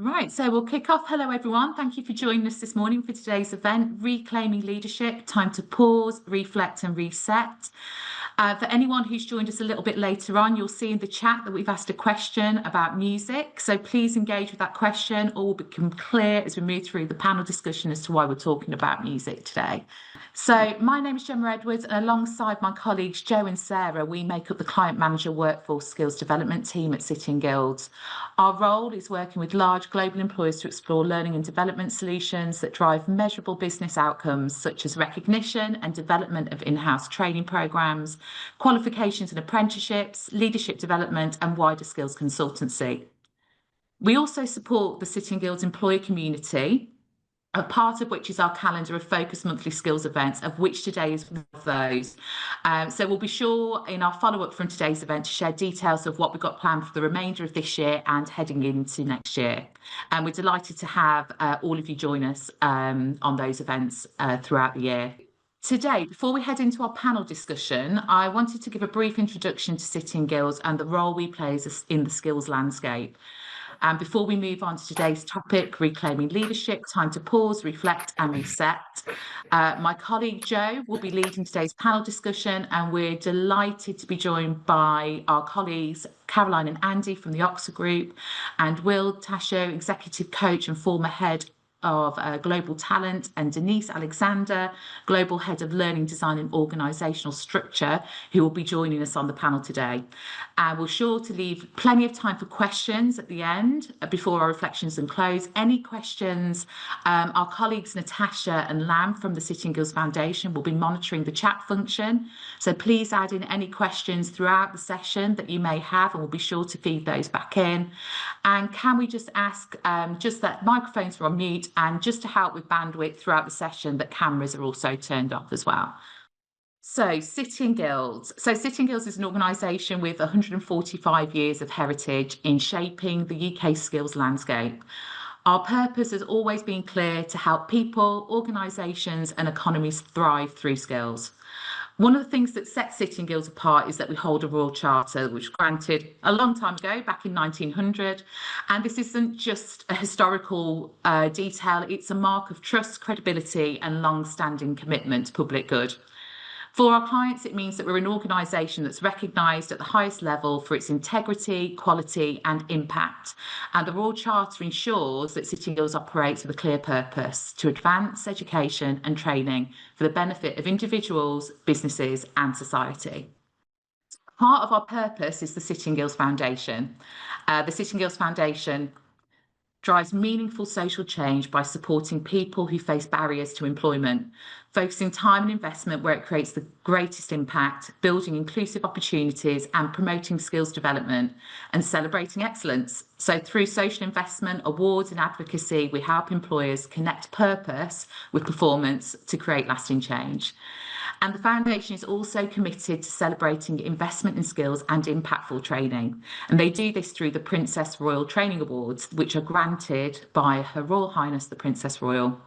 Right, so we'll kick off. Hello, everyone. Thank you for joining us this morning for today's event, Reclaiming Leadership, Time to Pause, Reflect and Reset. For anyone who's joined us a little bit later on, you'll see in the chat that we've asked a question about music. So please engage with that question. All will become clear as we move through the panel discussion as to why we're talking about music today. So my name is Gemma Edwards, and alongside my colleagues Jo and Sarah, we make up the Client Manager Workforce Skills Development team at City and Guilds. Our role is working with large global employers to explore learning and development solutions that drive measurable business outcomes, such as recognition and development of in-house training programs, qualifications and apprenticeships, leadership development, and wider skills consultancy. We also support the City and Guilds employer community, a part of which is our calendar of focused monthly skills events, of which today is one of those. So we'll be sure in our follow-up from today's event to share details of what we've got planned for the remainder of this year and heading into next year. And we're delighted to have all of you join us on those events throughout the year. Today, before we head into our panel discussion, I wanted to give a brief introduction to City and Guilds and the role we play in the skills landscape. And before we move on to today's topic, Reclaiming Leadership, Time to Pause, Reflect and Reset, my colleague Jo will be leading today's panel discussion, and we're delighted to be joined by our colleagues Caroline and Andy from the Oxford Group, and Will Tasho, Executive Coach and former Head of Global Talent, and Denise Alexander, Global Head of Learning Design and Organisational Structure, who will be joining us on the panel today. And we're sure to leave plenty of time for questions at the end before our reflections and close. Any questions, our colleagues Natasha and Lam from the City and Guilds Foundation will be monitoring the chat function. So please add in any questions throughout the session that you may have, and we'll be sure to feed those back in. And can we just ask just that microphones are on mute, and just to help with bandwidth throughout the session, that cameras are also turned off as well. So City and Guilds. So City and Guilds is an organisation with 145 years of heritage in shaping the UK skills landscape. Our purpose has always been clear: to help people, organisations and economies thrive through skills. One of the things that sets City and Guilds apart is that we hold a Royal Charter, which was granted a long time ago, back in 1900. And this isn't just a historical detail, it's a mark of trust, credibility and long-standing commitment to public good. For our clients, it means that we're an organisation that's recognised at the highest level for its integrity, quality and impact. And the Royal Charter ensures that City and Guilds operates with a clear purpose: to advance education and training for the benefit of individuals, businesses and society. Part of our purpose is the City and Guilds Foundation. The City and Guilds Foundation drives meaningful social change by supporting people who face barriers to employment, focusing time and investment where it creates the greatest impact, building inclusive opportunities and promoting skills development and celebrating excellence. So through social investment, awards and advocacy, we help employers connect purpose with performance to create lasting change. And the Foundation is also committed to celebrating investment in skills and impactful training. And they do this through the Princess Royal Training Awards, which are granted by Her Royal Highness the Princess Royal.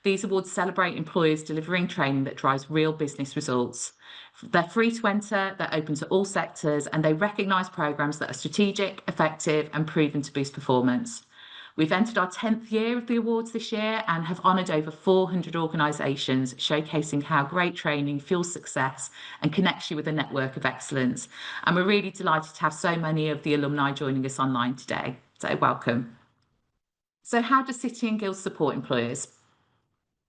These awards celebrate employers delivering training that drives real business results. They're free to enter, they're open to all sectors, and they recognise programmes that are strategic, effective and proven to boost performance. We've entered our 10th year of the awards this year and have honoured over 400 organisations, showcasing how great training fuels success and connects you with a network of excellence. And we're really delighted to have so many of the alumni joining us online today. So welcome. So how does City and Guilds support employers?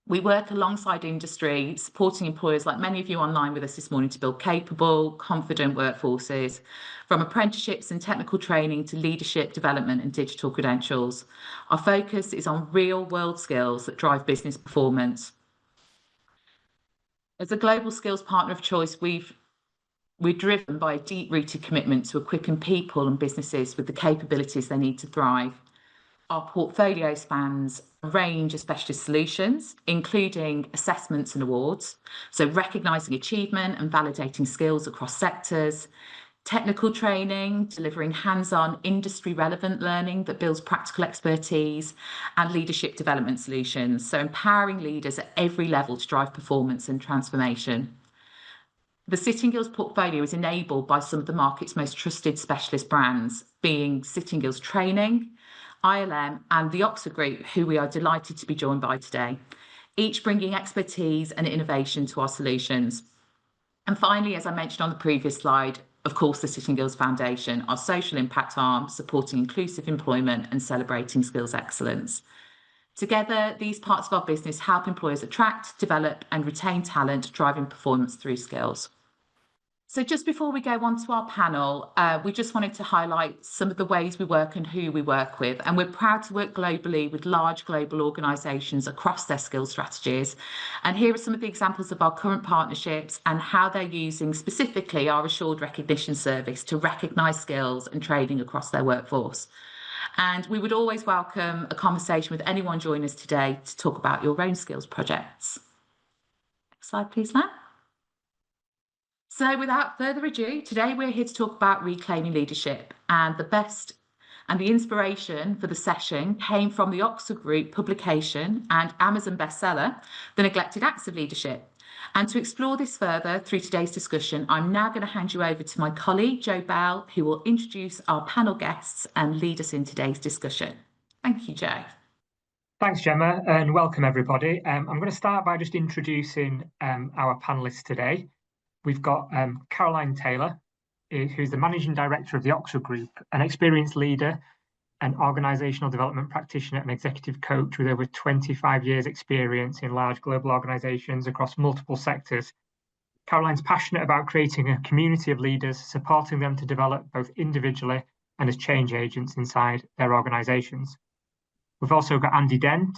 We work alongside industry, supporting employers like many of you online with us this morning to build capable, confident workforces, from apprenticeships and technical training to leadership development and digital credentials. Our focus is on real-world skills that drive business performance. As a global skills partner of choice, we're driven by a deep-rooted commitment to equipping people and businesses with the capabilities they need to thrive. Our portfolio spans a range of specialist solutions, including assessments and awards, so recognising achievement and validating skills across sectors, technical training, delivering hands-on industry-relevant learning that builds practical expertise, and leadership development solutions, so empowering leaders at every level to drive performance and transformation. The Sittingills portfolio is enabled by some of the market's most trusted specialist brands, being Sittingills Training, ILM, and the Oxford Group, who we are delighted to be joined by today, each bringing expertise and innovation to our solutions. And finally, as I mentioned on the previous slide, of course, the Sittingills Foundation, our social impact arm, supporting inclusive employment and celebrating skills excellence. Together, these parts of our business help employers attract, develop, and retain talent, driving performance through skills. So just before we go on to our panel, we just wanted to highlight some of the ways we work and who we work with. And we're proud to work globally with large global organisations across their skills strategies. And here are some of the examples of our current partnerships and how they're using specifically our Assured Recognition Service to recognise skills and training across their workforce. And we would always welcome a conversation with anyone joining us today to talk about your own skills projects. Next slide, please, Lan. So without further ado, today we're here to talk about reclaiming leadership, and the inspiration for the session came from the Oxford Group publication and Amazon bestseller, The Neglected Acts of Leadership. And to explore this further through today's discussion, I'm now going to hand you over to my colleague, Jo Bell, who will introduce our panel guests and lead us in today's discussion. Thank you, Jo. Thanks, Gemma, and welcome everybody. I'm going to start by just introducing our panellists today. We've got Caroline Taylor, who's the Managing Director of the Oxford Group, an experienced leader, an organisational development practitioner and executive coach with over 25 years experience in large global organisations across multiple sectors. Caroline's passionate about creating a community of leaders, supporting them to develop both individually and as change agents inside their organisations. We've also got Andy Dent,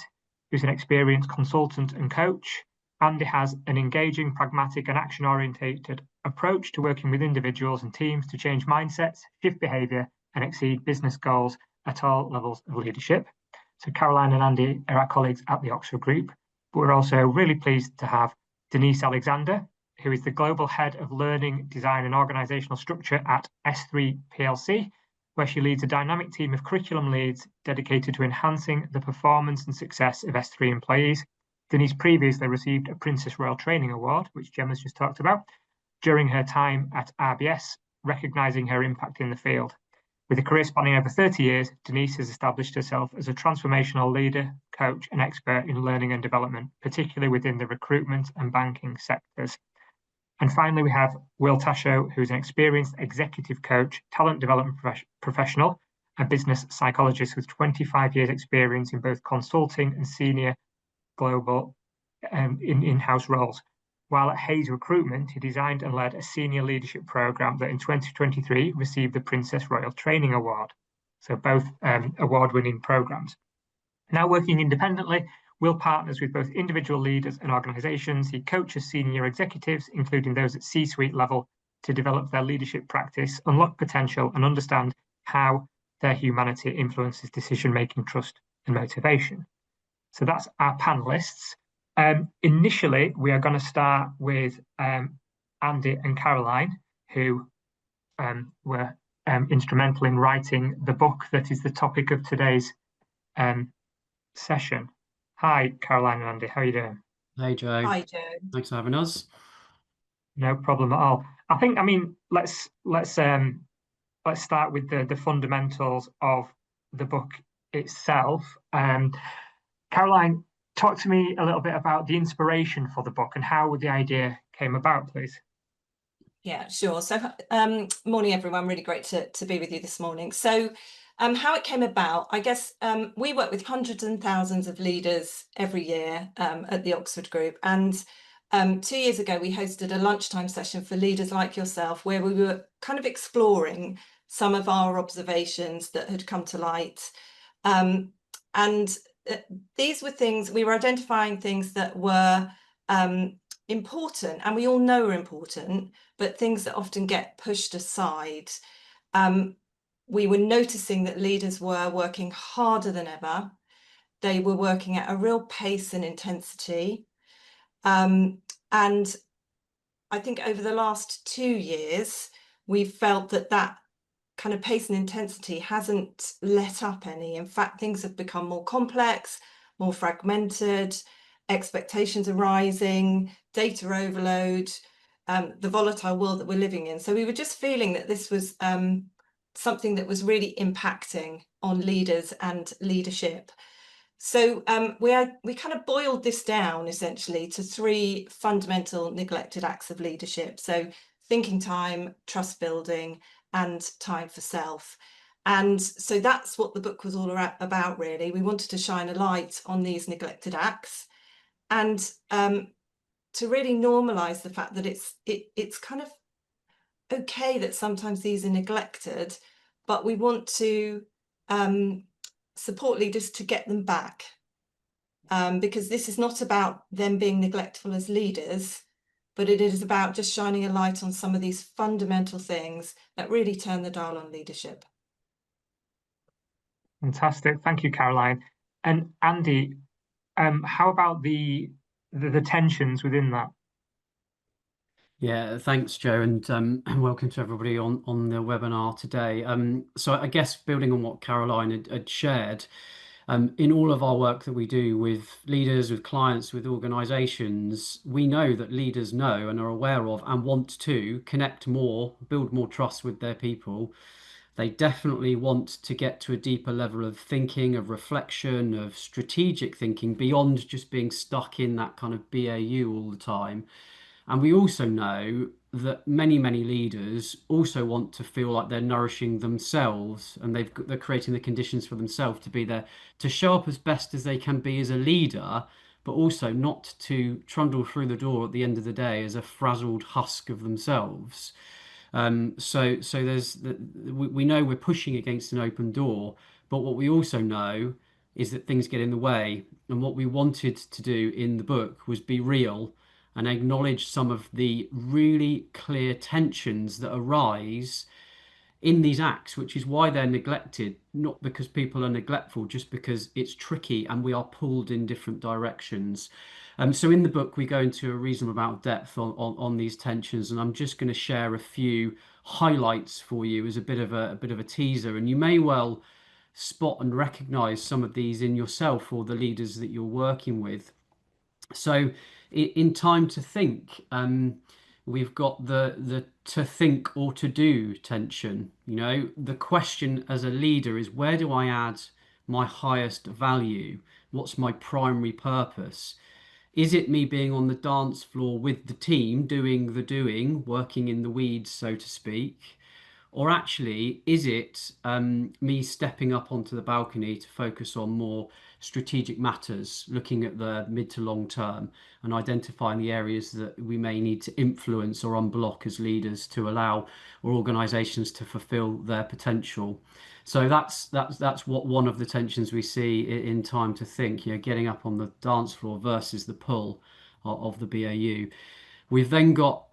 who's an experienced consultant and coach. Andy has an engaging, pragmatic and action-orientated approach to working with individuals and teams to change mindsets, shift behaviour and exceed business goals at all levels of leadership. So Caroline and Andy are our colleagues at the Oxford Group, but we're also really pleased to have Denise Alexander, who is the Global Head of Learning, Design and Organisational Structure at S3 PLC, where she leads a dynamic team of curriculum leads dedicated to enhancing the performance and success of S3 employees. Denise previously received a Princess Royal Training Award, which Gemma's just talked about, during her time at RBS, recognising her impact in the field. With a career spanning over 30 years, Denise has established herself as a transformational leader, coach and expert in learning and development, particularly within the recruitment and banking sectors. And finally, we have Will Tasho, who's an experienced executive coach, talent development professional, and business psychologist with 25 years experience in both consulting and senior global in-house roles. While at Hayes Recruitment, he designed and led a senior leadership program that in 2023 received the Princess Royal Training Award. So both award-winning programs. Now working independently, Will partners with both individual leaders and organizations. He coaches senior executives, including those at C-suite level, to develop their leadership practice, unlock potential, and understand how their humanity influences decision-making, trust, and motivation. So that's our panelists. Initially, we are going to start with Andy and Caroline, who were instrumental in writing the book that is the topic of today's session. Hi, Caroline and Andy, how are you doing? Hey, Jo. Hi, Jo. Thanks for having us. No problem at all. I mean, let's start with the fundamentals of the book itself. Caroline, talk to me a little bit about the inspiration for the book and how the idea came about, please. Yeah, sure. So, morning, everyone. Really great to be with you this morning. So, how it came about, I guess we work with hundreds and thousands of leaders every year at the Oxford Group. And 2 years ago, we hosted a lunchtime session for leaders like yourself, where we were kind of exploring some of our observations that had come to light. And these were things, we were identifying things that were important, and we all know are important, but things that often get pushed aside. We were noticing that leaders were working harder than ever. They were working at a real pace and intensity. And I think over the last 2 years, we've felt that kind of pace and intensity hasn't let up any. In fact, things have become more complex, more fragmented, expectations are rising, data overload, the volatile world that we're living in. So we were just feeling that this was something that was really impacting on leaders and leadership. So we kind of boiled this down essentially to 3 fundamental neglected acts of leadership. So thinking time, trust building, and time for self. And so that's what the book was all about, really. We wanted to shine a light on these neglected acts and to really normalize the fact that it's kind of okay that sometimes these are neglected, but we want to support leaders to get them back, because this is not about them being neglectful as leaders, but it is about just shining a light on some of these fundamental things that really turn the dial on leadership. Fantastic. Thank you, Caroline. And Andy, how about the tensions within that? Yeah, thanks, Joe, and welcome to everybody on the webinar today. So I guess building on what Caroline had shared, in all of our work that we do with leaders, with clients, with organizations, we know that leaders know and are aware of and want to connect more, build more trust with their people. They definitely want to get to a deeper level of thinking, of reflection, of strategic thinking beyond just being stuck in that kind of BAU all the time. And we also know that many leaders also want to feel like they're nourishing themselves, and they're creating the conditions for themselves to be there, to show up as best as they can be as a leader, but also not to trundle through the door at the end of the day as a frazzled husk of themselves. So we know we're pushing against an open door, but what we also know is that things get in the way. And what we wanted to do in the book was be real and acknowledge some of the really clear tensions that arise in these acts, which is why they're neglected, not because people are neglectful, just because it's tricky and we are pulled in different directions. So in the book, we go into a reasonable amount of depth on these tensions, and I'm just going to share a few highlights for you as a bit of a teaser, and you may well spot and recognize some of these in yourself or the leaders that you're working with. So in time to think, we've got the to think or to do tension. You know, the question as a leader is, where do I add my highest value? What's my primary purpose? Is it me being on the dance floor with the team, doing the doing, working in the weeds, so to speak? Or actually, is it me stepping up onto the balcony to focus on more strategic matters, looking at the mid to long term and identifying the areas that we may need to influence or unblock as leaders to allow our organisations to fulfil their potential? So that's what one of the tensions we see in time to think, you know, getting up on the dance floor versus the pull of the BAU. We've then got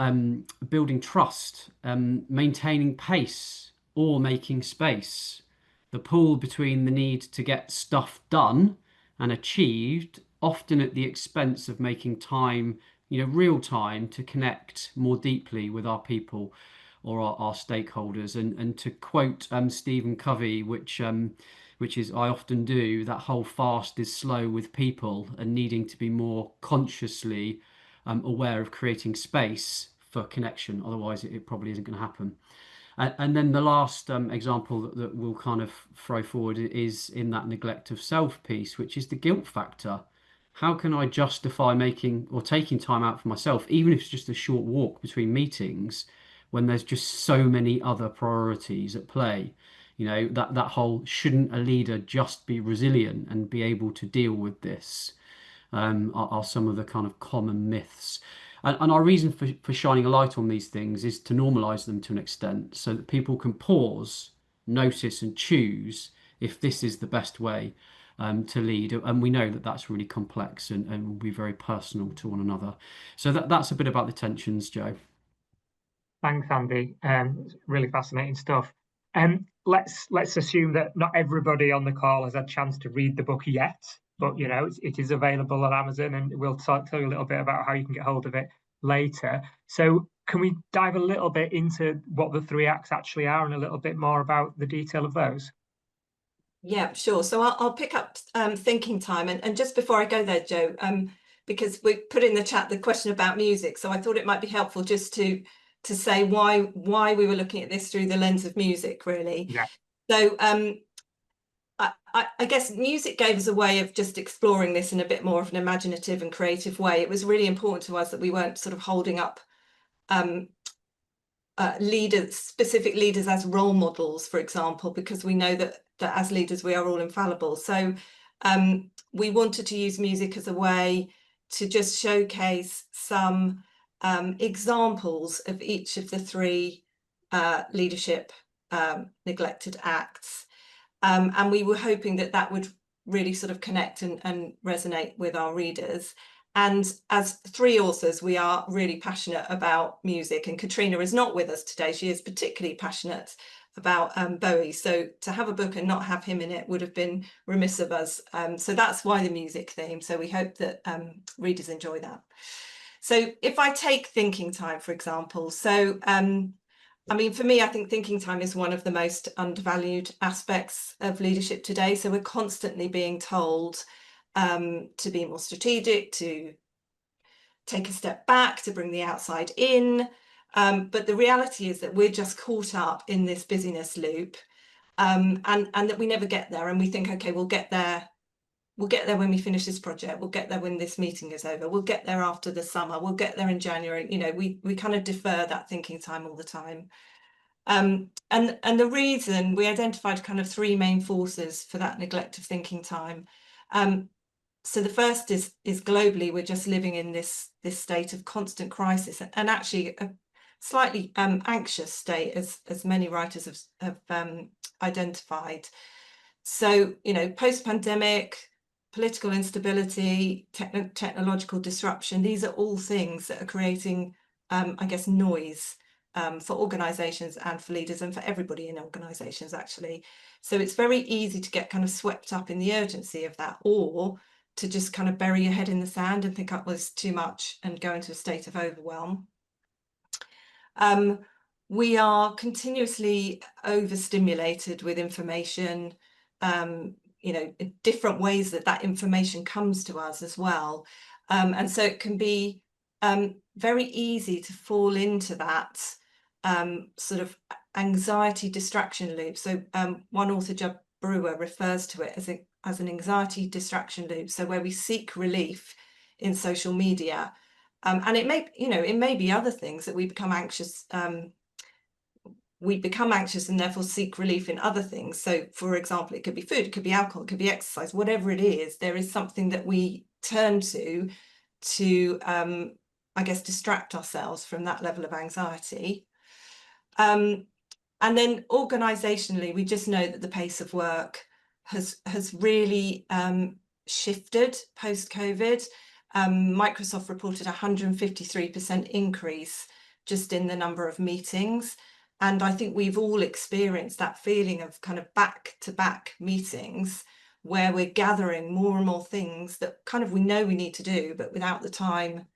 building trust, maintaining pace or making space. The pull between the need to get stuff done and achieved, often at the expense of making time, you know, real time to connect more deeply with our people or our stakeholders. And to quote Stephen Covey, which is I often do, that whole fast is slow with people and needing to be more consciously aware of creating space for connection. Otherwise, it probably isn't going to happen. And then the last example that we'll kind of throw forward is in that neglect of self piece, which is the guilt factor. How can I justify making or taking time out for myself, even if it's just a short walk between meetings, when there's just so many other priorities at play? You know, that whole, shouldn't a leader just be resilient and be able to deal with this? Are some of the kind of common myths. And our reason for shining a light on these things is to normalize them to an extent so that people can pause, notice and choose if this is the best way to lead. And we know that that's really complex and will be very personal to one another. So that's a bit about the tensions, Joe. Thanks, Andy. Really fascinating stuff. Let's assume that not everybody on the call has had a chance to read the book yet, but you know it is available on Amazon, and we'll tell you a little bit about how you can get hold of it later. So can we dive a little bit into what the 3 acts actually are and a little bit more about the detail of those? Yeah, sure. So I'll pick up thinking time, and just before I go there, Joe, because we put in the chat the question about music, so I thought it might be helpful just to say why we were looking at this through the lens of music, really. Yeah. So I guess music gave us a way of just exploring this in a bit more of an imaginative and creative way. It was really important to us that we weren't sort of holding up specific leaders as role models, for example, because we know that as leaders we are all infallible. So we wanted to use music as a way to just showcase some examples of each of the three leadership neglected acts. And we were hoping that that would really sort of connect and resonate with our readers. And as three authors, we are really passionate about music, and Katrina is not with us today. She is particularly passionate about Bowie. So to have a book and not have him in it would have been remiss of us. So that's why the music theme. So we hope that readers enjoy that. So if I take Thinking Time, for example, so I mean, for me, I think thinking time is one of the most undervalued aspects of leadership today. So we're constantly being told to be more strategic, to take a step back, to bring the outside in. But the reality is that we're just caught up in this busyness loop, and that we never get there. And we think, okay, we'll get there. We'll get there when we finish this project. We'll get there when this meeting is over. We'll get there after the summer. We'll get there in January. You know, we kind of defer that thinking time all the time. And the reason we identified kind of three main forces for that neglect of thinking time. So the first is globally, we're just living in this state of constant crisis, and actually a slightly anxious state, as many writers have identified. So, you know, post-pandemic, political instability, technological disruption, these are all things that are creating, I guess, noise for organisations and for leaders and for everybody in organisations, actually. So it's very easy to get kind of swept up in the urgency of that, or to just kind of bury your head in the sand and think, oh, well, it's too much, and go into a state of overwhelm. We are continuously overstimulated with information, you know, different ways that information comes to us as well. And so it can be very easy to fall into that sort of anxiety distraction loop. So one author, Judd Brewer, refers to it as an anxiety distraction loop. So where we seek relief in social media, and it may be other things that we become anxious. We become anxious and therefore seek relief in other things. So, for example, it could be food, it could be alcohol, it could be exercise, whatever it is. There is something that we turn to I guess, distract ourselves from that level of anxiety. And then organisationally, we just know that the pace of work has really shifted post-COVID. Microsoft reported 153% increase just in the number of meetings. And I think we've all experienced that feeling of kind of back-to-back meetings where we're gathering more and more things that kind of we know we need to do, but without the time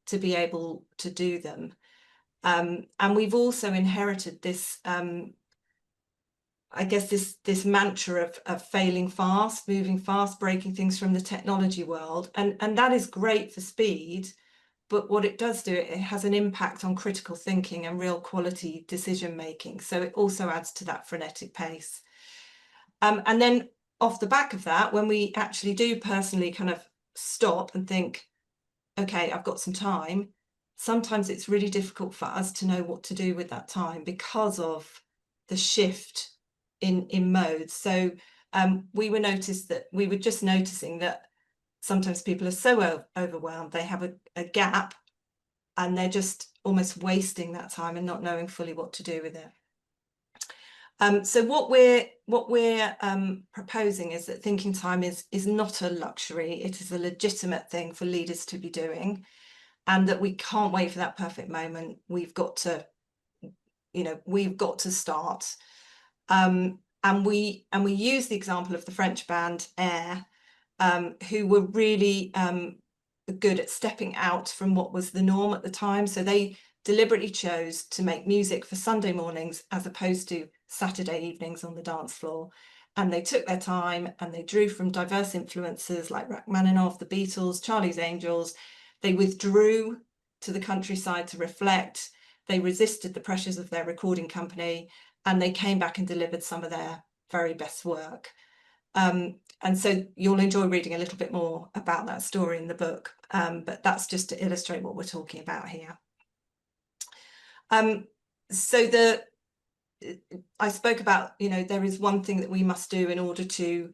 to be able to do them. And we've also inherited this, I guess, this mantra of failing fast, moving fast, breaking things from the technology world. And that is great for speed, but what it does do, it has an impact on critical thinking and real quality decision making. So it also adds to that frenetic pace. And then off the back of that, when we actually do personally kind of stop and think, okay, I've got some time, sometimes it's really difficult for us to know what to do with that time because of the shift in modes. So we were just noticing that sometimes people are so overwhelmed, they have a gap and they're just almost wasting that time and not knowing fully what to do with it. So what we're proposing is that thinking time is not a luxury. It is a legitimate thing for leaders to be doing, and that we can't wait for that perfect moment. We've got to start. And we use the example of the French band Air, who were really good at stepping out from what was the norm at the time. So they deliberately chose to make music for Sunday mornings as opposed to Saturday evenings on the dance floor. and they took their time and they drew from diverse influences like Rachmaninoff, the Beatles, Charlie's Angels. They withdrew to the countryside to reflect. They resisted the pressures of their recording company, and they came back and delivered some of their very best work. And so you'll enjoy reading a little bit more about that story in the book, but that's just to illustrate what we're talking about here. So I spoke about, there is one thing that we must do in order to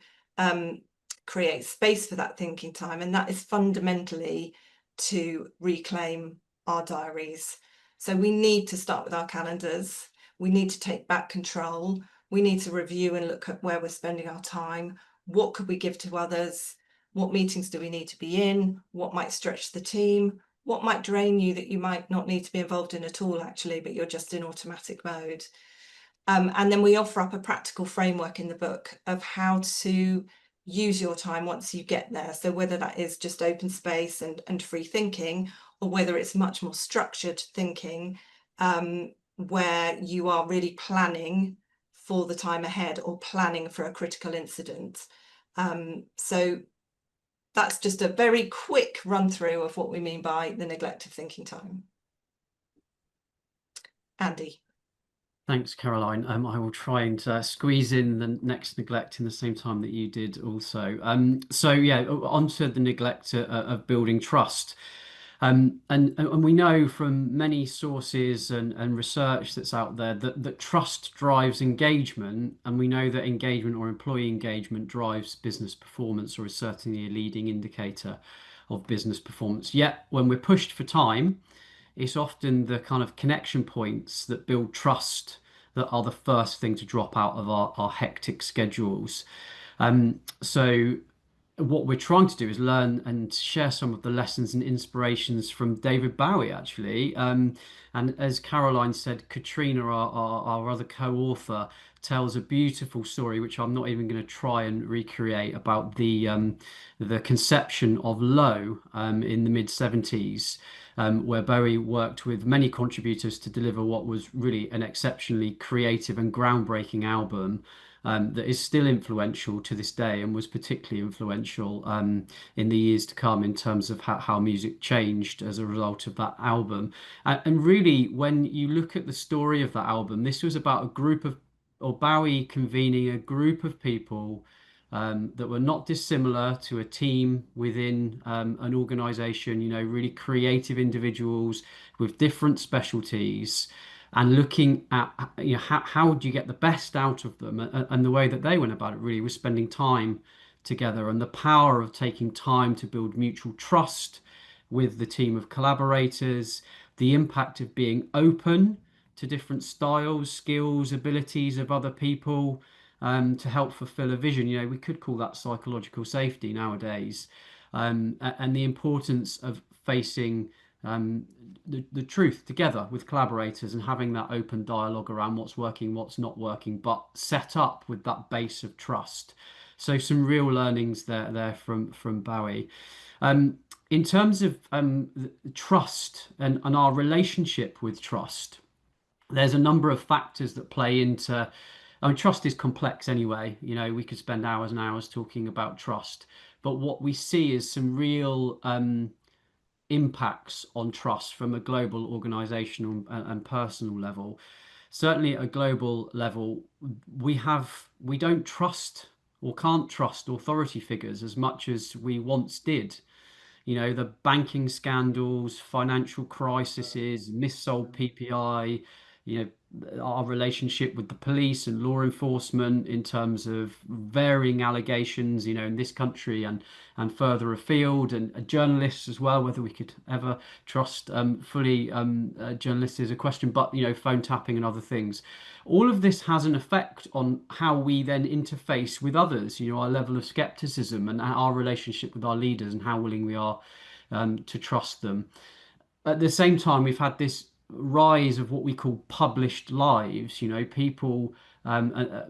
create space for that thinking time, and that is fundamentally to reclaim our diaries. So we need to start with our calendars. We need to take back control. We need to review and look at where we're spending our time. What could we give to others? What meetings do we need to be in? What might stretch the team? What might drain you that you might not need to be involved in at all, actually, but you're just in automatic mode? And then we offer up a practical framework in the book of how to use your time once you get there. So whether that is just open space and free thinking, or whether it's much more structured thinking, where you are really planning for the time ahead or planning for a critical incident. So that's just a very quick run through of what we mean by the neglected thinking time. Andy. Thanks, Caroline. I will try and squeeze in the next neglect in the same time that you did also. So yeah, onto the neglect of building trust. And we know from many sources and research that's out there that trust drives engagement, and we know that engagement or employee engagement drives business performance, or is certainly a leading indicator of business performance. Yet when we're pushed for time, it's often the kind of connection points that build trust that are the first thing to drop out of our hectic schedules. So what we're trying to do is learn and share some of the lessons and inspirations from David Bowie, actually. And as Caroline said, Katrina, our other co-author, tells a beautiful story, which I'm not even going to try and recreate, about the conception of Low in the mid-70s, where Bowie worked with many contributors to deliver what was really an exceptionally creative and groundbreaking album. That is still influential to this day, and was particularly influential in the years to come in terms of how music changed as a result of that album. And really, when you look at the story of that album, this was about a group of, or Bowie convening a group of people that were not dissimilar to a team within an organization, really creative individuals with different specialties, and looking at how do you get the best out of them, and the way that they went about it really was spending time together, and the power of taking time to build mutual trust with the team of collaborators, the impact of being open to different styles, skills, abilities of other people, to help fulfill a vision. We could call that psychological safety nowadays, and the importance of facing the truth together with collaborators and having that open dialogue around what's working, what's not working, but set up with that base of trust. So some real learnings there from Bowie. In terms of trust and our relationship with trust, there's a number of factors that play into. I mean, trust is complex anyway. We could spend hours and hours talking about trust, but what we see is some real impacts on trust from a global organizational and personal level. Certainly at a global level, we don't trust or can't trust authority figures as much as we once did. The banking scandals, financial crises, missold PPI, our relationship with the police and law enforcement in terms of varying allegations, in this country and further afield, and journalists as well, whether we could ever trust fully journalists is a question, but phone tapping and other things. All of this has an effect on how we then interface with others, our level of skepticism and our relationship with our leaders and how willing we are to trust them. At the same time, we've had this rise of what we call published lives, people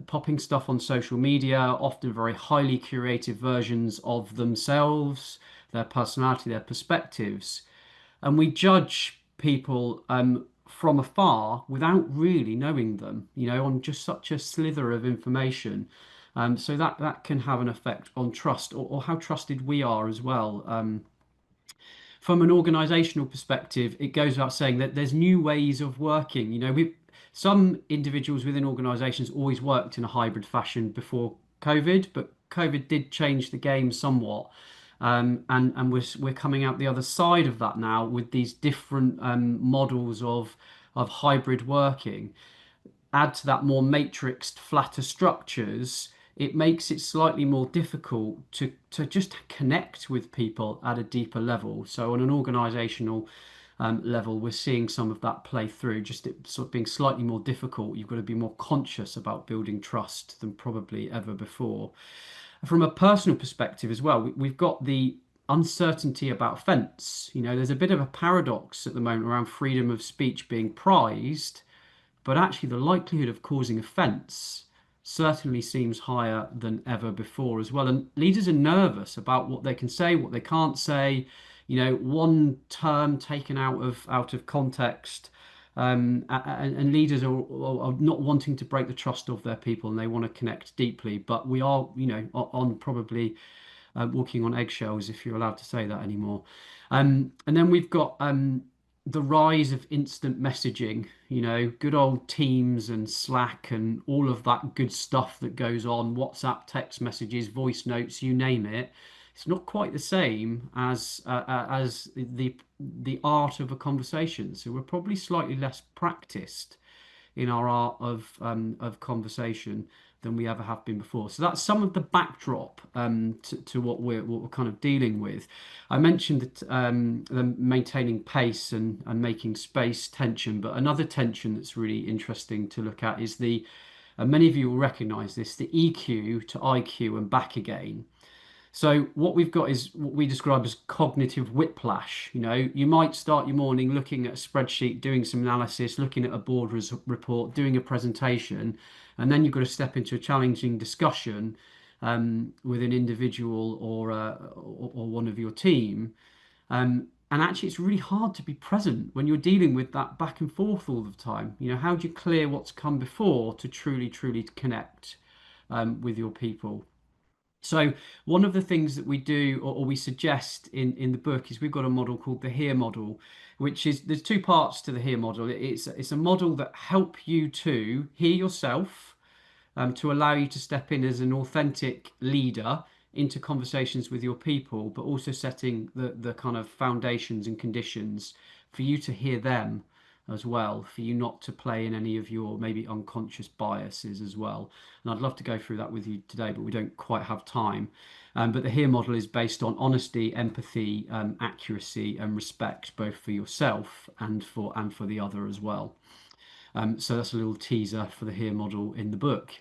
popping stuff on social media, often very highly curated versions of themselves, their personality, their perspectives. And we judge people from afar without really knowing them, on just such a slither of information. So that can have an effect on trust, or how trusted we are as well. From an organizational perspective, it goes without saying that there's new ways of working. Some individuals within organizations always worked in a hybrid fashion before COVID, but COVID did change the game somewhat. And we're coming out the other side of that now with these different models of hybrid working. Add to that more matrixed, flatter structures, it makes it slightly more difficult to just connect with people at a deeper level. So on an organizational level, we're seeing some of that play through, just it sort of being slightly more difficult. You've got to be more conscious about building trust than probably ever before. From a personal perspective as well, we've got the uncertainty about offence. There's a bit of a paradox at the moment around freedom of speech being prized, but actually the likelihood of causing offence certainly seems higher than ever before as well. And leaders are nervous about what they can say, what they can't say. One term taken out of context, and leaders are not wanting to break the trust of their people, and they want to connect deeply. But we are, on probably walking on eggshells, if you're allowed to say that anymore. And then we've got the rise of instant messaging, good old Teams and Slack and all of that good stuff that goes on, WhatsApp, text messages, voice notes, you name it. It's not quite the same as the art of a conversation. So we're probably slightly less practiced in our art of conversation than we ever have been before. So that's some of the backdrop to what we're kind of dealing with. I mentioned that the maintaining pace and making space tension, but another tension that's really interesting to look at is many of you will recognize this, the EQ to IQ and back again. So what we've got is what we describe as cognitive whiplash. You might start your morning looking at a spreadsheet, doing some analysis, looking at a board report, doing a presentation, and then you've got to step into a challenging discussion with an individual or one of your team. And actually, it's really hard to be present when you're dealing with that back and forth all the time. How do you clear what's come before to truly connect with your people? So one of the things that we do or we suggest in the book is we've got a model called the HERE model, which is, there's two parts to the HERE model. It's a model that help you to hear yourself, to allow you to step in as an authentic leader into conversations with your people, but also setting the kind of foundations and conditions for you to hear them as well, for you not to play in any of your maybe unconscious biases as well. And I'd love to go through that with you today, but we don't quite have time. But the HERE model is based on honesty, empathy, accuracy, and respect, both for yourself and for the other as well. So that's a little teaser for the HERE model in the book.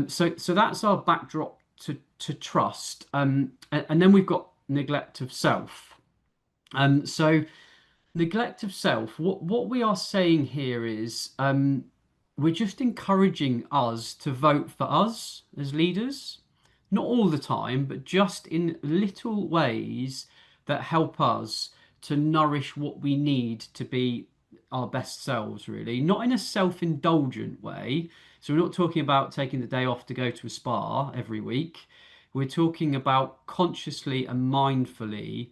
So that's our backdrop to trust. And then we've got neglect of self. So neglect of self, what we are saying here is we're just encouraging us to vote for us as leaders, not all the time, but just in little ways that help us to nourish what we need to be our best selves, really, not in a self-indulgent way. So we're not talking about taking the day off to go to a spa every week. We're talking about consciously and mindfully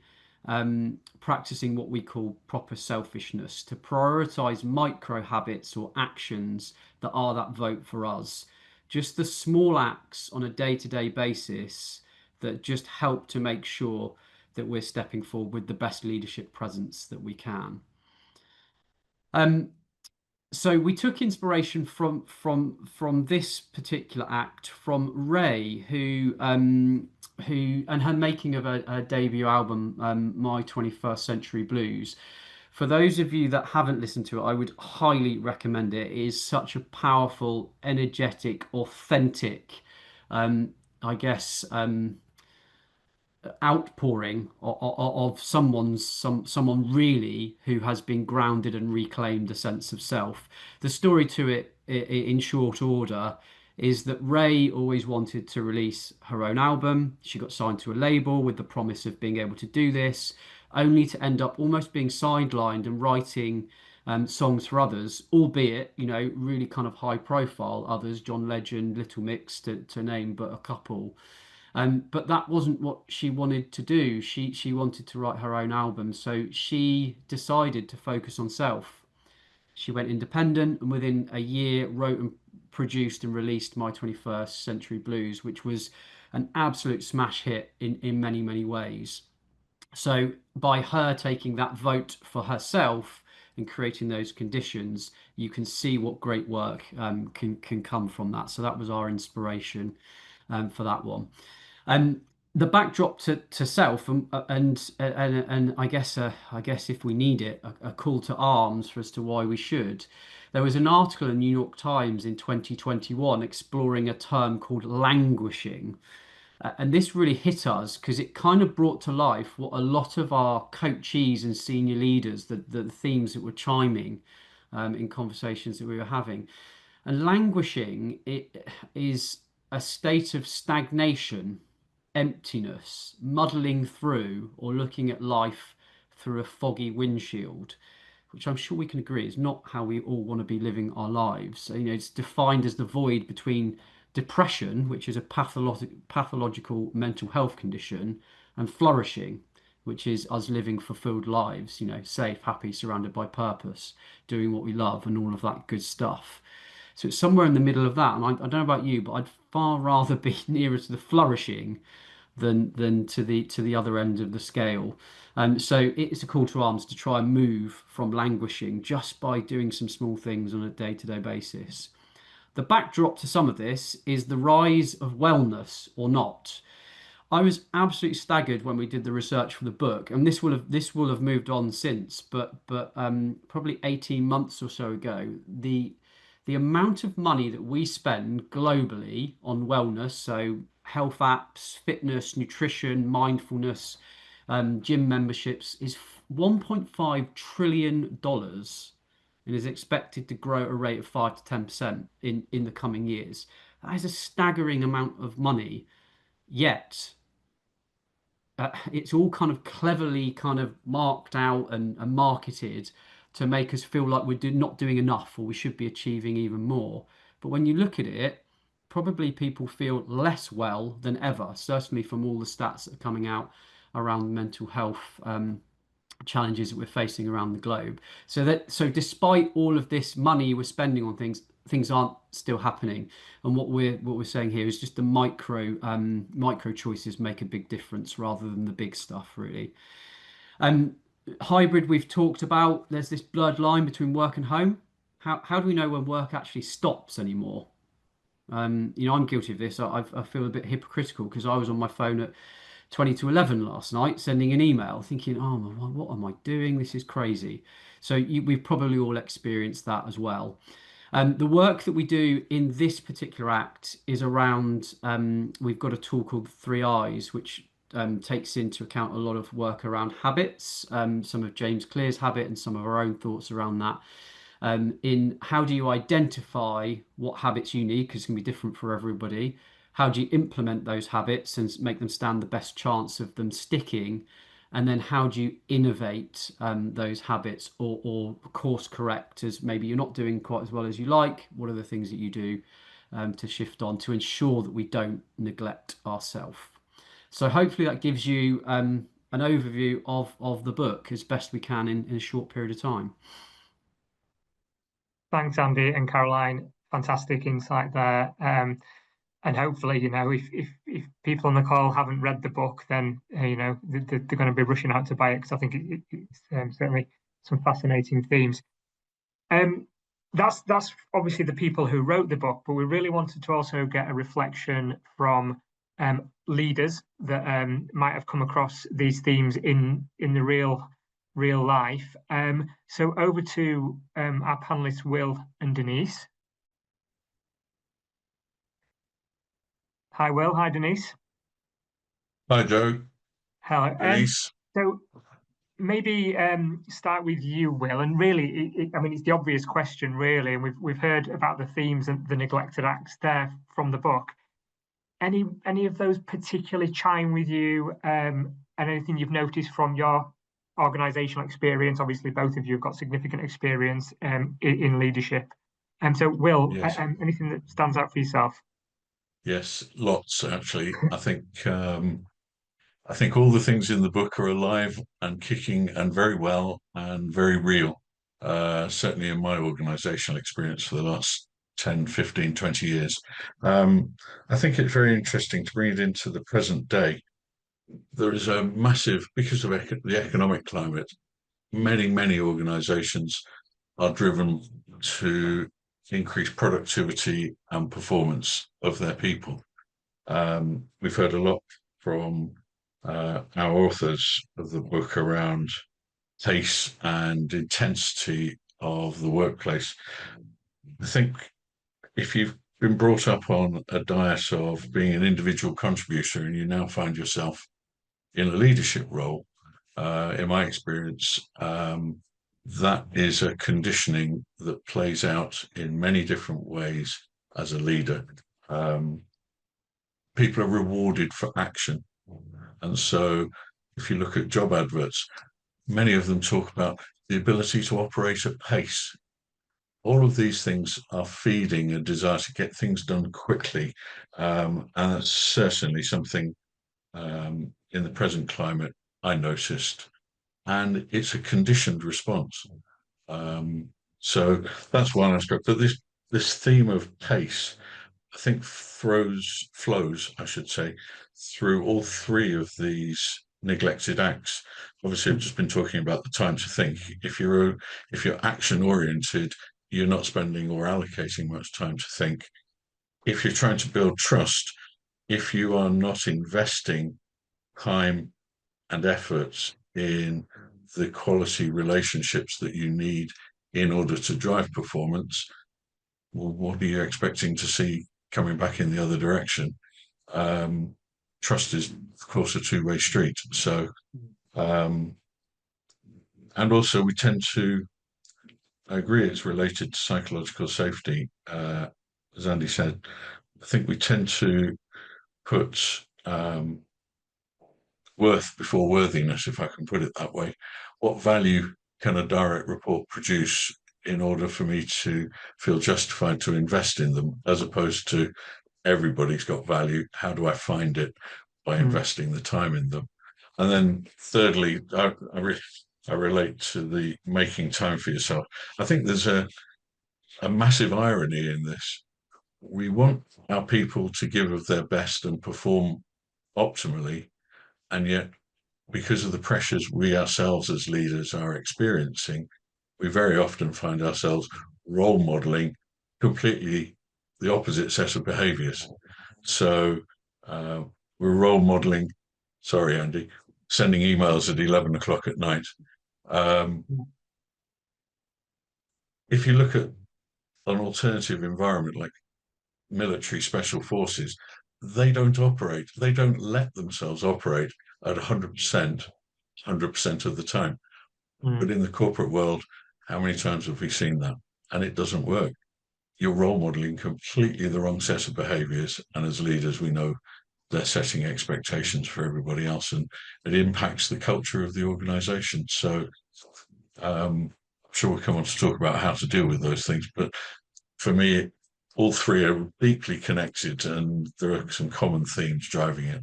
practicing what we call proper selfishness, to prioritize micro habits or actions that are that vote for us. Just the small acts on a day-to-day basis that just help to make sure that we're stepping forward with the best leadership presence that we can. So we took inspiration from this particular act from Ray, who and her making of her debut album, My 21st Century Blues. For those of you that haven't listened to it, I would highly recommend it. It is such a powerful, energetic, authentic, I guess, outpouring of someone really who has been grounded and reclaimed a sense of self. The story to it, in short order, is that Ray always wanted to release her own album. She got signed to a label with the promise of being able to do this, only to end up almost being sidelined and writing songs for others, albeit, you know, really kind of high profile others, John Legend, Little Mix to name but a couple. But that wasn't what she wanted to do. She wanted to write her own album, so she decided to focus on self. She went independent, and within a year wrote and produced and released My 21st Century Blues, which was an absolute smash hit in many, many ways. So by her taking that vote for herself and creating those conditions, you can see what great work can come from that. So that was our inspiration for that one. The backdrop to self and I guess if we need it, a call to arms for as to why we should. There was an article in New York Times in 2021 exploring a term called languishing. And this really hit us because it kind of brought to life what a lot of our coachees and senior leaders, the themes that were chiming in conversations that we were having. And languishing, it is a state of stagnation, emptiness, muddling through, or looking at life through a foggy windshield, which I'm sure we can agree is not how we all want to be living our lives. So, you know, it's defined as the void between depression, which is a pathological mental health condition, and flourishing, which is us living fulfilled lives, you know, safe, happy, surrounded by purpose, doing what we love, and all of that good stuff. So it's somewhere in the middle of that. And I don't know about you, but I'd far rather be nearer to the flourishing than to the other end of the scale. So it's a call to arms to try and move from languishing just by doing some small things on a day-to-day basis. The backdrop to some of this is the rise of wellness or not. I was absolutely staggered when we did the research for the book, and this will have moved on since, but probably 18 months or so ago, the amount of money that we spend globally on wellness, so health apps, fitness, nutrition, mindfulness, gym memberships, is $1.5 trillion and is expected to grow at a rate of 5 to 10% in the coming years. That is a staggering amount of money, yet it's all kind of cleverly kind of marked out and marketed to make us feel like we're not doing enough or we should be achieving even more. But when you look at it, probably people feel less well than ever, certainly from all the stats that are coming out around mental health challenges that we're facing around the globe. So despite all of this money we're spending on things aren't still happening. And what we're saying here is just the micro choices make a big difference rather than the big stuff, really. Hybrid we've talked about. There's this blurred line between work and home. How do we know when work actually stops anymore? You know, I'm guilty of this. I feel a bit hypocritical because I was on my phone at 20 to 11 last night sending an email thinking, oh, what am I doing? This is crazy. So we've probably all experienced that as well. The work that we do in this particular act is around, we've got a tool called 3 Eyes, which takes into account a lot of work around habits, some of James Clear's habit and some of our own thoughts around that. In how do you identify what habits you need, because it's going to be different for everybody. How do you implement those habits and make them stand the best chance of them sticking? And then how do you innovate those habits or course correct as maybe you're not doing quite as well as you like? What are the things that you do to shift on to ensure that we don't neglect ourselves? So hopefully that gives you an overview of the book as best we can in a short period of time. Thanks, Andy and Caroline. Fantastic insight there. And hopefully, you know, if people on the call haven't read the book, then you know they're going to be rushing out to buy it because I think it's certainly some fascinating themes. That's obviously the people who wrote the book, but we really wanted to also get a reflection from leaders that might have come across these themes in the real life. So over to our panelists, Will and Denise. Hi, Will. Hi, Denise. Hi, Joe. Hello. Denise. So maybe start with you, Will. And really, I mean, it's the obvious question, really. And we've heard about the themes and the neglected acts there from the book. Any of those particularly chime with you? And anything you've noticed from your organisational experience. Obviously, both of you have got significant experience in leadership. And so, Will, Yes. anything that stands out for yourself? Yes, lots actually. I think all the things in the book are alive and kicking and very well and very real. Certainly in my organizational experience for the last 10, 15, 20 years. I think it's very interesting to bring it into the present day. There is a massive, because of the economic climate, many organizations are driven to increase productivity and performance of their people. We've heard a lot from our authors of the book around pace and intensity of the workplace. I think if you've been brought up on a diet of being an individual contributor and you now find yourself in a leadership role, in my experience, that is a conditioning that plays out in many different ways as a leader. People are rewarded for action. And so if you look at job adverts, many of them talk about the ability to operate at pace. All of these things are feeding a desire to get things done quickly. And that's certainly something in the present climate I noticed. And it's a conditioned response. So that's one aspect. But this theme of pace, I think flows, I should say, through all three of these neglected acts. Obviously, I've just been talking about the time to think. If you're action oriented, you're not spending or allocating much time to think. If you're trying to build trust, if you are not investing time and efforts in the quality relationships that you need in order to drive performance, well, what are you expecting to see coming back in the other direction? Trust is, of course, a two-way street. So, and also we tend to, I agree, it's related to psychological safety. As Andy said, I think we tend to put worth before worthiness, if I can put it that way. What value can a direct report produce in order for me to feel justified to invest in them, as opposed to everybody's got value? How do I find it? By investing the time in them. And then thirdly, I relate to the making time for yourself. I think there's a massive irony in this. We want our people to give of their best and perform optimally, and yet because of the pressures we ourselves as leaders are experiencing, we very often find ourselves role modeling completely the opposite set of behaviors. So we're role modeling, sorry, Andy, sending emails at 11 o'clock at night. If you look at an alternative environment like military special forces, they don't let themselves operate at 100% of the time. But in the corporate world, how many times have we seen that? And it doesn't work. You're role modeling completely the wrong set of behaviors. And as leaders, we know they're setting expectations for everybody else, and it impacts the culture of the organization. So I'm sure we'll come on to talk about how to deal with those things. But for me, all three are deeply connected, and there are some common themes driving it.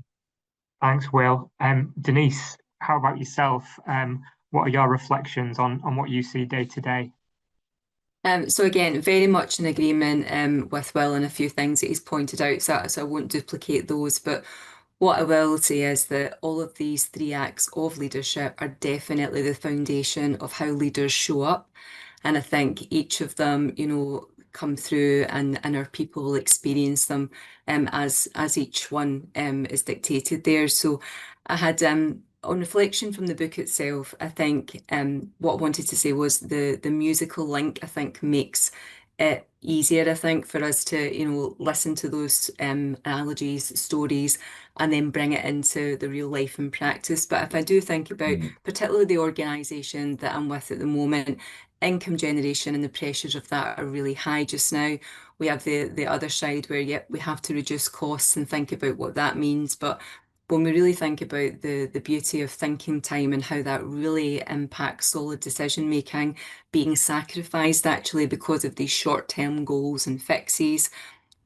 Thanks, Will. Denise, how about yourself? What are your reflections on what you see day to day? So again, very much in agreement with Will and a few things that he's pointed out, so I won't duplicate those. But what I will say is that all of these three acts of leadership are definitely the foundation of how leaders show up. And I think each of them, come through, and our people will experience them as each one is dictated there. So I had on reflection from the book itself, I think what I wanted to say was the musical link, I think, makes it easier, I think, for us to, listen to those analogies, stories, and then bring it into the real life and practice. But if I do think about particularly the organisation that I'm with at the moment, income generation and the pressures of that are really high just now. We have the other side where, we have to reduce costs and think about what that means. But when we really think about the beauty of thinking time and how that really impacts solid decision making, being sacrificed actually because of these short-term goals and fixes.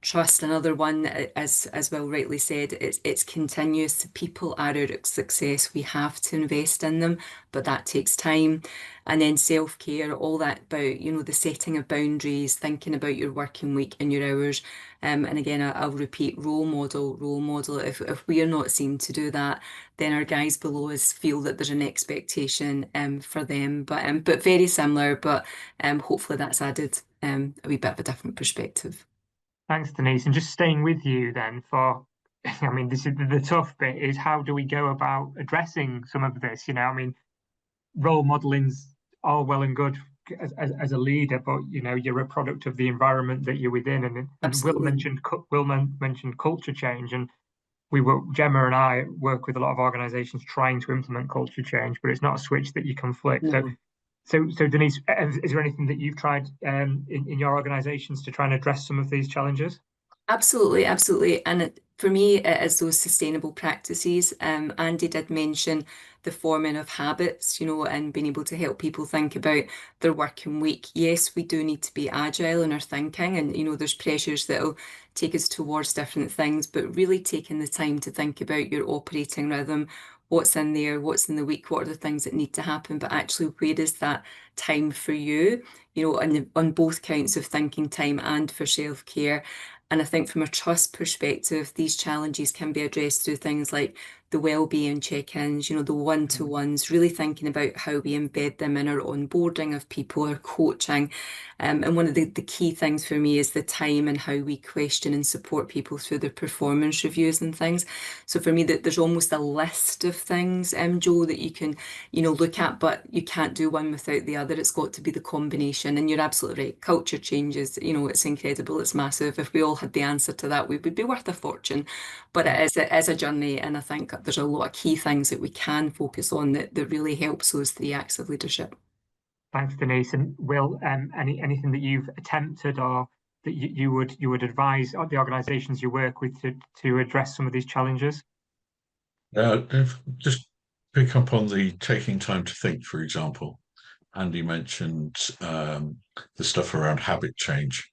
Trust, another one, as Will rightly said, it's continuous. People are our success. We have to invest in them, but that takes time. And then self-care, all that about, the setting of boundaries, thinking about your working week and your hours. And again, I'll repeat, role model. If we are not seen to do that, then our guys below us feel that there's an expectation for them. But very similar, but hopefully that's added a wee bit of a different perspective. Thanks, Denise. And just staying with you then for, I mean, this is the tough bit is how do we go about addressing some of this? Role modeling's all well and good as a leader, but you're a product of the environment that you're within. And Will mentioned culture change, and Gemma and I work with a lot of organisations trying to implement culture change, but it's not a switch that you can flick. No. So Denise, is there anything that you've tried in your organisations to try and address some of these challenges? Absolutely, absolutely. And for me, it is those sustainable practices. Andy did mention the forming of habits, and being able to help people think about their working week. Yes, we do need to be agile in our thinking, and there's pressures that'll take us towards different things, but really taking the time to think about your operating rhythm, what's in there, what's in the week, what are the things that need to happen, but actually where is that time for you, on both counts of thinking time and for self-care. And I think from a trust perspective, these challenges can be addressed through things like the well-being check-ins, the one-to-ones, really thinking about how we embed them in our onboarding of people, our coaching. And one of the key things for me is the time and how we question and support people through their performance reviews and things. So for me, there's almost a list of things, Joe, that you can, look at, but you can't do one without the other. It's got to be the combination. And you're absolutely right. Culture changes, it's incredible. It's massive. If we all had the answer to that, we would be worth a fortune. But it is a journey. And I think there's a lot of key things that we can focus on that really helps those 3 acts of leadership. Thanks, Denise. And Will, anything that you've attempted or that you would advise the organisations you work with to address some of these challenges? Just pick up on the taking time to think, for example. Andy mentioned the stuff around habit change.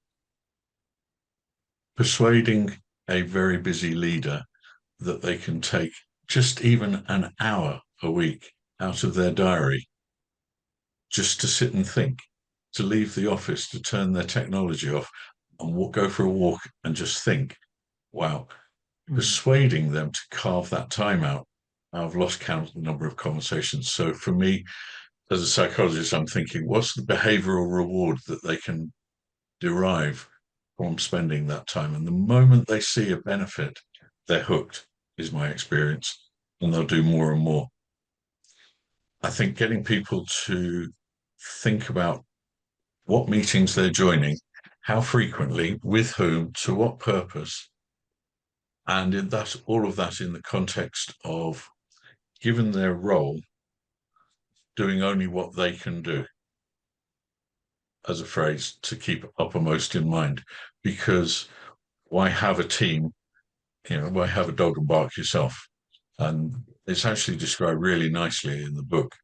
Persuading a very busy leader that they can take just even an hour a week out of their diary just to sit and think, to leave the office, to turn their technology off and go for a walk and just think. Wow. Persuading them to carve that time out. I've lost count of the number of conversations. So for me, as a psychologist, I'm thinking, what's the behavioral reward that they can derive from spending that time? And the moment they see a benefit, they're hooked, is my experience, and they'll do more and more. I think getting people to think about what meetings they're joining, how frequently, with whom, to what purpose, and all of that in the context of, given their role, doing only what they can do, as a phrase to keep uppermost in mind. Because why have a team? Why have a dog and bark yourself? And it's actually described really nicely in the book,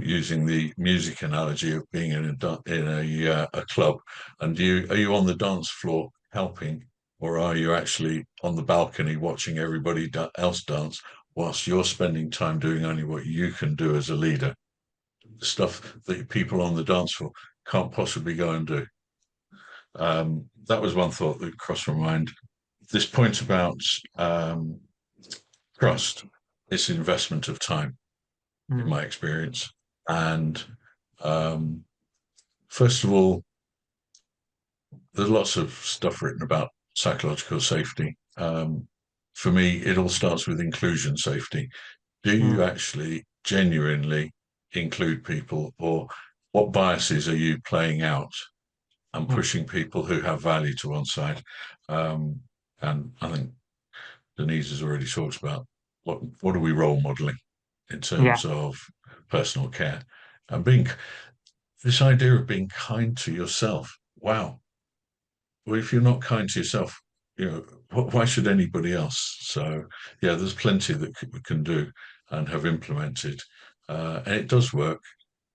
using the music analogy of being in a club. And are you on the dance floor helping, or are you actually on the balcony watching everybody else dance whilst you're spending time doing only what you can do as a leader? The stuff that people on the dance floor can't possibly go and do. That was one thought that crossed my mind. This point about trust, it's investment of time, in my experience. And first of all, there's lots of stuff written about psychological safety. For me, it all starts with inclusion safety. Do you actually genuinely include people, or what biases are you playing out and pushing people who have value to one side? And I think Denise has already talked about what are we role modeling in terms of personal care, and this idea of being kind to yourself. Wow. Well, if you're not kind to yourself, why should anybody else? So yeah, there's plenty that we can do and have implemented, and it does work.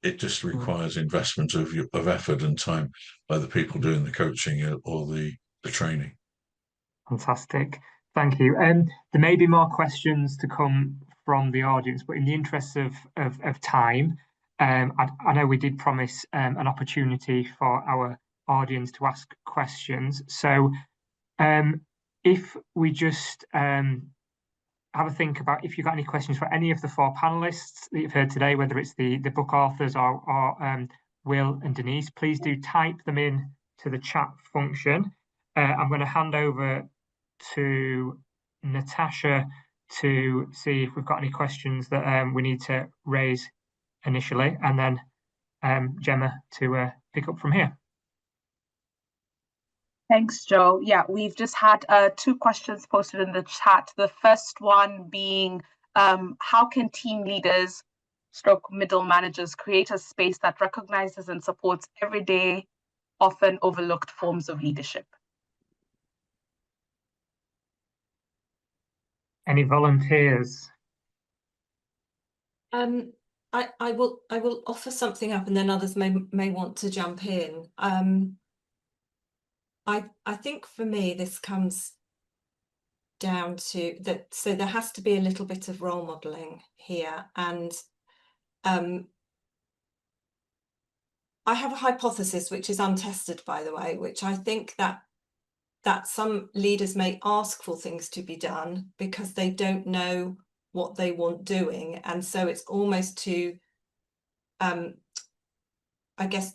It just requires investment of effort and time by the people doing the coaching or the training. Fantastic. Thank you. There may be more questions to come from the audience, but in the interest of time, I know we did promise an opportunity for our audience to ask questions. So if we just have a think about if you've got any questions for any of the four panelists that you've heard today, whether it's the book authors or Will and Denise, please do type them in to the chat function. I'm going to hand over to Natasha to see if we've got any questions that we need to raise initially, and then Gemma to pick up from here. Thanks, Joe. Yeah, we've just had 2 questions posted in the chat. The first one being, how can team leaders / middle managers create a space that recognizes and supports everyday, often overlooked forms of leadership? Any volunteers? I will offer something up, and then others may want to jump in. I think for me this comes down to that. So there has to be a little bit of role modeling here, and I have a hypothesis which is untested, by the way, which I think that some leaders may ask for things to be done because they don't know what they want doing, and so it's almost to I guess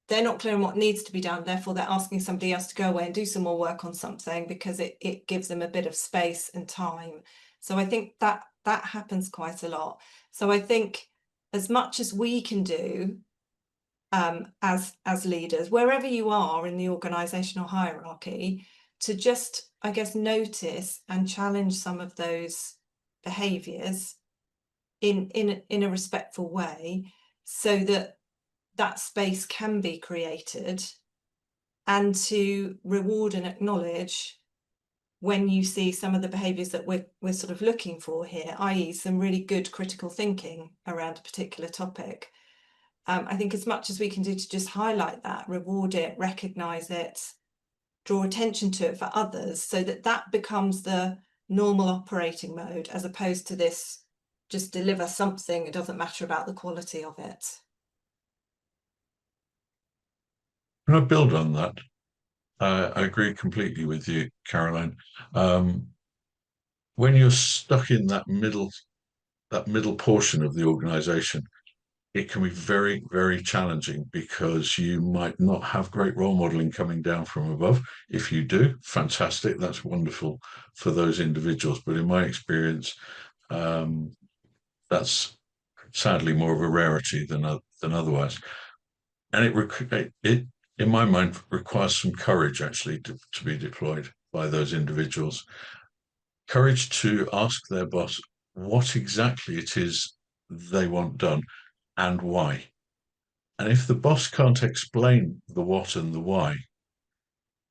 they're not clear on what needs to be done, therefore they're asking somebody else to go away and do some more work on something because it gives them a bit of space and time. So I think that happens quite a lot. So I think as much as we can do as leaders, wherever you are in the organizational hierarchy, to just, I guess, notice and challenge some of those behaviors in a respectful way, so that space can be created, and to reward and acknowledge when you see some of the behaviours that we're sort of looking for here, i.e. some really good critical thinking around a particular topic. I think as much as we can do to just highlight that, reward it, recognise it, draw attention to it for others, so that becomes the normal operating mode, as opposed to this just deliver something, it doesn't matter about the quality of it. Can I build on that? I agree completely with you, Caroline. When you're stuck in that middle portion of the organization, it can be very, very challenging because you might not have great role modeling coming down from above. If you do, fantastic, that's wonderful for those individuals. But in my experience, that's sadly more of a rarity than otherwise. And it in my mind requires some courage actually to be deployed by those individuals. Courage to ask their boss what exactly it is they want done and why. And if the boss can't explain the what and the why,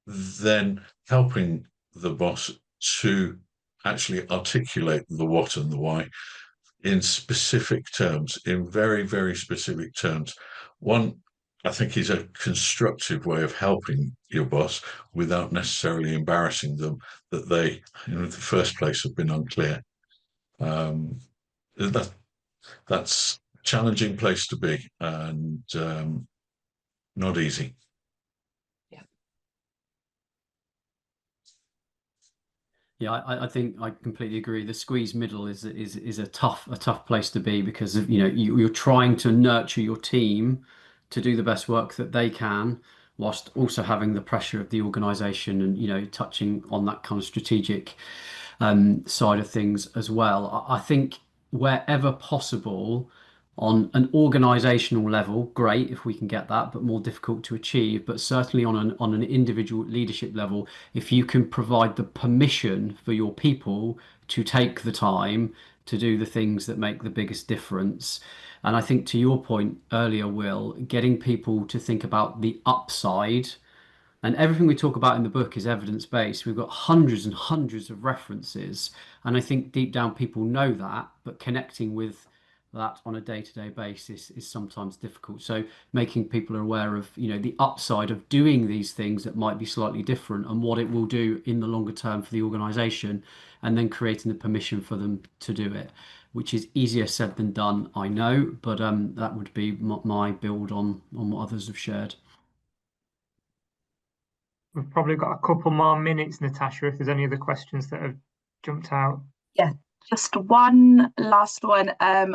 then helping the boss to actually articulate the what and the why in specific terms, in very, very specific terms. One, I think, is a constructive way of helping your boss without necessarily embarrassing them that they, in the first place, have been unclear. That's a challenging place to be, and not easy. Yeah, I think I completely agree. The squeeze middle is a tough place to be, because you're trying to nurture your team to do the best work that they can, whilst also having the pressure of the organization and touching on that kind of strategic side of things as well. I think wherever possible, on an organizational level, great if we can get that, but more difficult to achieve. But certainly on an individual leadership level, if you can provide the permission for your people to take the time to do the things that make the biggest difference. And I think, to your point earlier, Will, getting people to think about the upside And everything we talk about in the book is evidence-based. We've got hundreds and hundreds of references. And I think deep down people know that, but connecting with that on a day-to-day basis is sometimes difficult. So making people aware of, the upside of doing these things that might be slightly different and what it will do in the longer term for the organization, and then creating the permission for them to do it, which is easier said than done, I know, but that would be my build on what others have shared. We've probably got a couple more minutes, Natasha, if there's any other questions that have jumped out. Yeah, just one last one,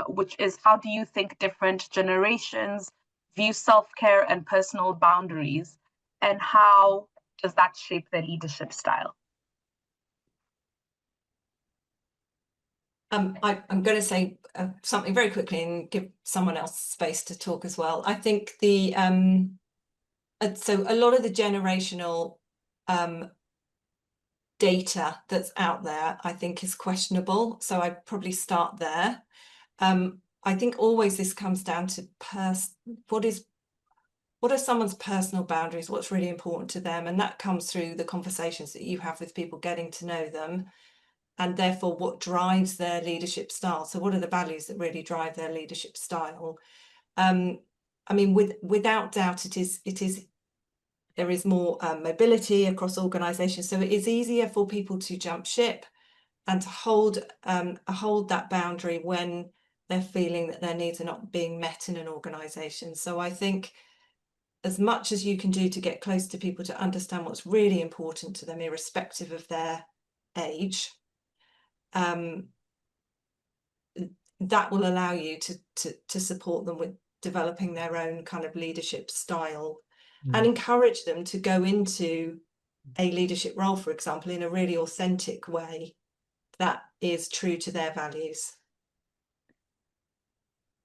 which is, how do you think different generations view self-care and personal boundaries, and how does that shape their leadership style? I'm going to say something very quickly and give someone else space to talk as well. I think so a lot of the generational data that's out there, I think, is questionable. So I'd probably start there. I think always this comes down to what are someone's personal boundaries, what's really important to them, and that comes through the conversations that you have with people, getting to know them, and therefore what drives their leadership style. So what are the values that really drive their leadership style? I mean, without doubt, there is more mobility across organisations, so it is easier for people to jump ship and to hold that boundary when they're feeling that their needs are not being met in an organisation. So I think as much as you can do to get close to people, to understand what's really important to them, irrespective of their age, that will allow you to support them with developing their own kind of leadership style, and encourage them to go into a leadership role, for example, in a really authentic way that is true to their values.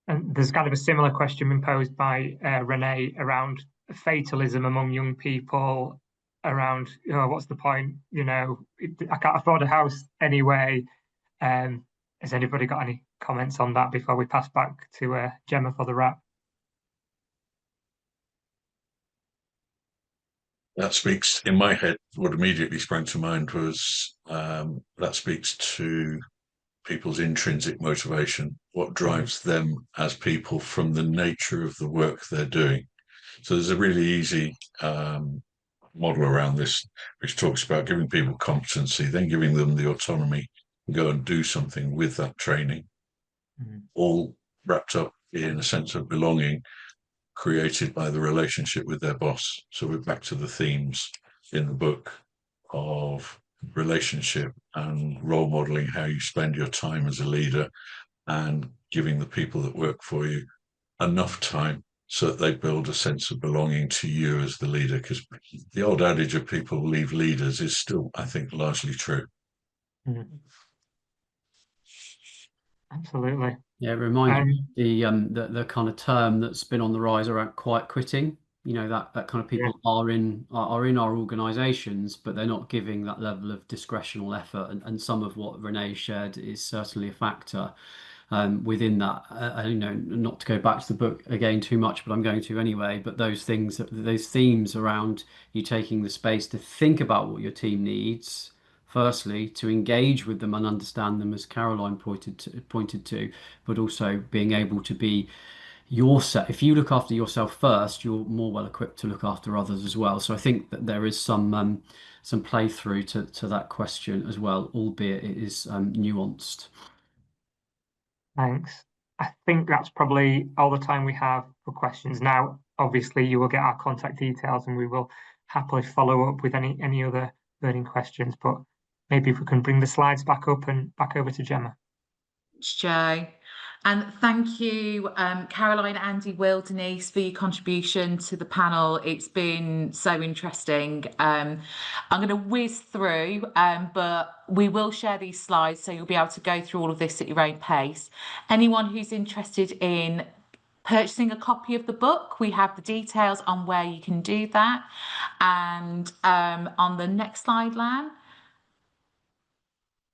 And there's kind of a similar question been posed by Renee around fatalism among young people, around, what's the point? I can't afford a house anyway. Has anybody got any comments on that before we pass back to Gemma for the wrap? That speaks, in my head, what immediately sprang to mind was that speaks to people's intrinsic motivation, what drives them as people from the nature of the work they're doing. So there's a really easy model around this, which talks about giving people competency, then giving them the autonomy to go and do something with that training, all wrapped up in a sense of belonging created by the relationship with their boss. So we're back to the themes in the book of relationship and role modeling how you spend your time as a leader, and giving the people that work for you enough time so that they build a sense of belonging to you as the leader. Because the old adage of people leave leaders is still, I think, largely true. Absolutely. Yeah, it reminds me the kind of term that's been on the rise around quiet quitting. That kind of people are in our organisations, but they're not giving that level of discretion or effort. And some of what Renee shared is certainly a factor within that. Not to go back to the book again too much, but I'm going to anyway. But those themes around you taking the space to think about what your team needs, firstly, to engage with them and understand them, as Caroline pointed to, but also being able to be yourself. If you look after yourself first, you're more well equipped to look after others as well. So I think that there is some play through to that question as well, albeit it is nuanced. Thanks. I think that's probably all the time we have for questions. Now, obviously, you will get our contact details and we will happily follow up with any other burning questions, but maybe if we can bring the slides back up and back over to Gemma. Thanks, Joe. And thank you, Caroline, Andy, Will, Denise, for your contribution to the panel. It's been so interesting. I'm going to whiz through, but we will share these slides, so you'll be able to go through all of this at your own pace. Anyone who's interested in purchasing a copy of the book, we have the details on where you can do that. And on the next slide, Lan.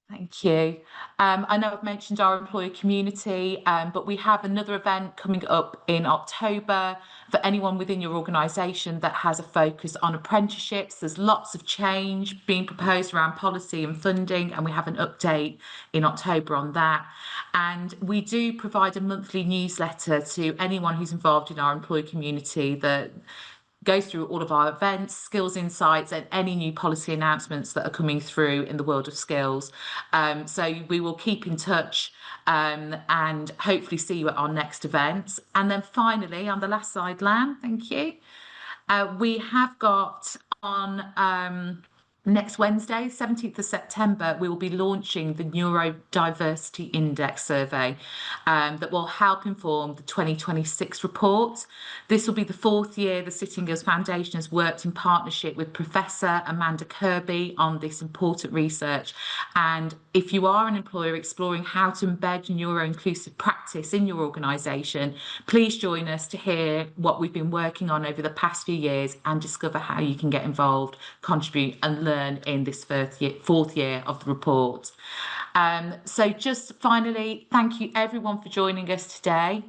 Thank Thank you. I know I've mentioned our employer community, but we have another event coming up in October for anyone within your organisation that has a focus on apprenticeships. There's lots of change being proposed around policy and funding, and we have an update in October on that. And we do provide a monthly newsletter to anyone who's involved in our employer community that goes through all of our events, skills insights, and any new policy announcements that are coming through in the world of skills. So we will keep in touch and hopefully see you at our next events. And then finally, on the last slide, Lan, thank you. We have got on next Wednesday, 17th of September, we will be launching the Neurodiversity Index survey that will help inform the 2026 report. This will be the 4th year the Sitting Girls Foundation has worked in partnership with Professor Amanda Kirby on this important research. And if you are an employer exploring how to embed neuro-inclusive practice in your organisation, please join us to hear what we've been working on over the past few years and discover how you can get involved, contribute and learn in this 4th year of the report. So just finally, thank you everyone for joining us today.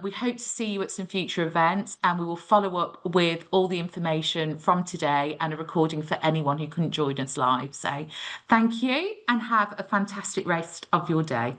We hope to see you at some future events, and we will follow up with all the information from today and a recording for anyone who couldn't join us live. So thank you and have a fantastic rest of your day.